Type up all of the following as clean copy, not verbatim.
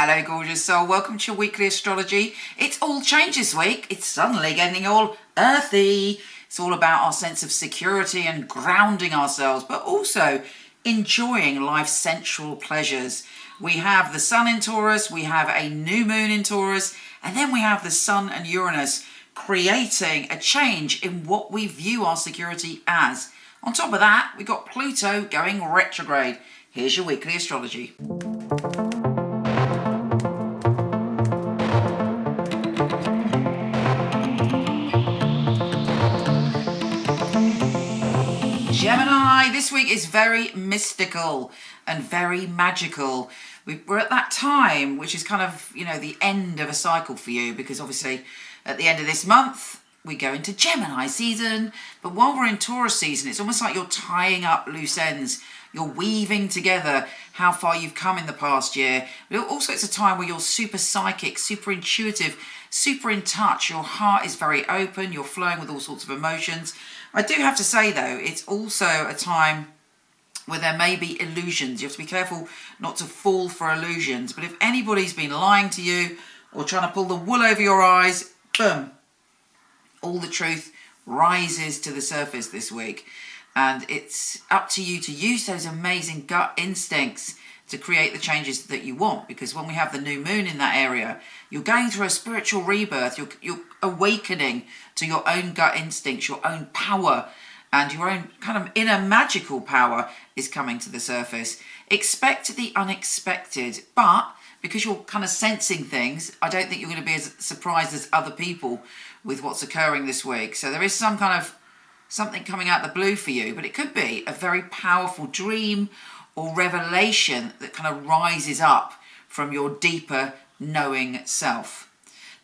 Hello gorgeous soul, welcome to your weekly astrology. It's all changed this week. It's suddenly getting all earthy. It's all about our sense of security and grounding ourselves, but also enjoying life's sensual pleasures. We have the sun in Taurus, we have a new moon in Taurus, and then we have the sun and Uranus creating a change in what we view our security as. On top of that, we've got Pluto going retrograde. Here's your weekly astrology. Gemini, this week is very mystical and very magical. We're at that time, which is kind of, the end of a cycle for you, because obviously at the end of this month, we go into Gemini season. But while we're in Taurus season, it's almost like you're tying up loose ends. You're weaving together how far you've come in the past year. But also it's a time where you're super psychic, super intuitive, super in touch. Your heart is very open. You're flowing with all sorts of emotions. I do have to say, though, it's also a time where there may be illusions. You have to be careful not to fall for illusions. But if anybody's been lying to you or trying to pull the wool over your eyes, boom, all the truth rises to the surface this week. And it's up to you to use those amazing gut instincts to create the changes that you want. Because when we have the new moon in that area, you're going through a spiritual rebirth. You're awakening to your own gut instincts, your own power, and your own kind of inner magical power is coming to the surface. Expect the unexpected, but because you're kind of sensing things, I don't think you're going to be as surprised as other people with what's occurring this week. So there is some kind of something coming out the blue for you, but it could be a very powerful dream or revelation that kind of rises up from your deeper knowing self.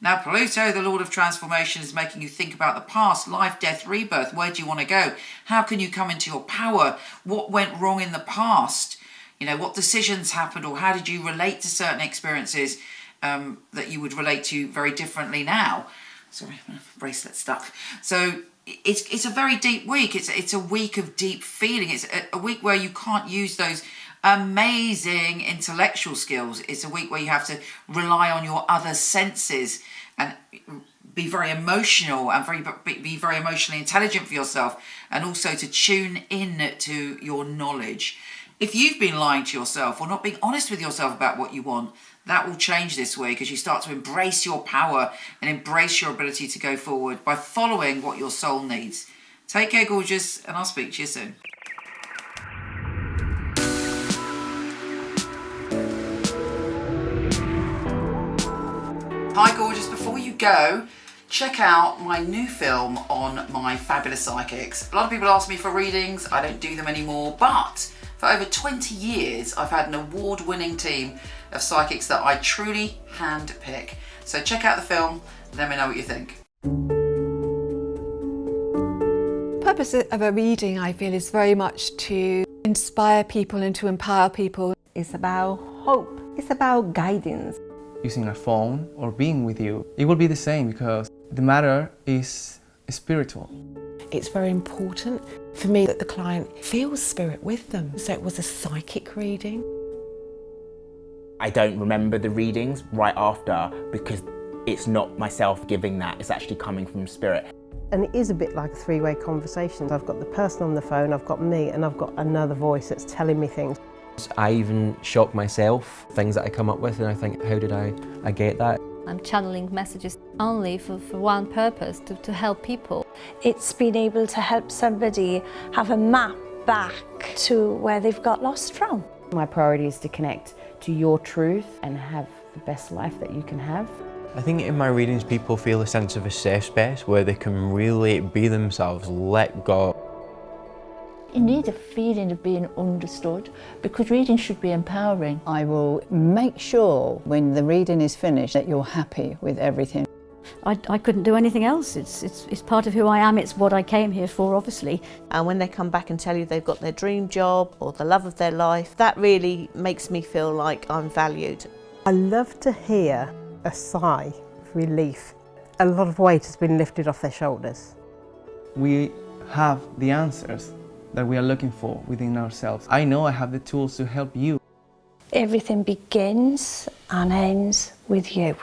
Now, Pluto, the Lord of Transformation, is making you think about the past, life, death, rebirth. Where do you want to go? How can you come into your power? What went wrong in the past? What decisions happened, or how did you relate to certain experiences that you would relate to very differently now? Sorry, my bracelet stuck. So it's a very deep week. It's a week of deep feeling. It's a week where you can't use those amazing intellectual skills. It's a week where you have to rely on your other senses and be very emotional and be very emotionally intelligent for yourself, and also to tune in to your knowledge. If you've been lying to yourself or not being honest with yourself about what you want, that will change this week as you start to embrace your power and embrace your ability to go forward by following what your soul needs. Take care, gorgeous, and I'll speak to you soon. Hi, gorgeous. Before you go, check out my new film on my fabulous psychics. A lot of people ask me for readings. I don't do them anymore, but for over 20 years, I've had an award-winning team of psychics that I truly hand-pick. So check out the film, let me know what you think. The purpose of a reading, I feel, is very much to inspire people and to empower people. It's about hope. It's about guidance. Using a phone or being with you, it will be the same, because the matter is spiritual. It's very important for me that the client feels spirit with them. So it was a psychic reading. I don't remember the readings right after, because it's not myself giving that, it's actually coming from spirit. And it is a bit like a three-way conversation. I've got the person on the phone, I've got me, and I've got another voice that's telling me things. I even shock myself, things that I come up with, and I think, how did I get that? I'm channeling messages only for one purpose, to help people. It's been able to help somebody have a map back to where they've got lost from. My priority is to connect to your truth and have the best life that you can have. I think in my readings people feel a sense of a safe space where they can really be themselves, let go. You need a feeling of being understood, because reading should be empowering. I will make sure when the reading is finished that you're happy with everything. I couldn't do anything else. It's part of who I am. It's what I came here for, obviously. And when they come back and tell you they've got their dream job or the love of their life, that really makes me feel like I'm valued. I love to hear a sigh of relief. A lot of weight has been lifted off their shoulders. We have the answers that we are looking for within ourselves. I know I have the tools to help you. Everything begins and ends with you.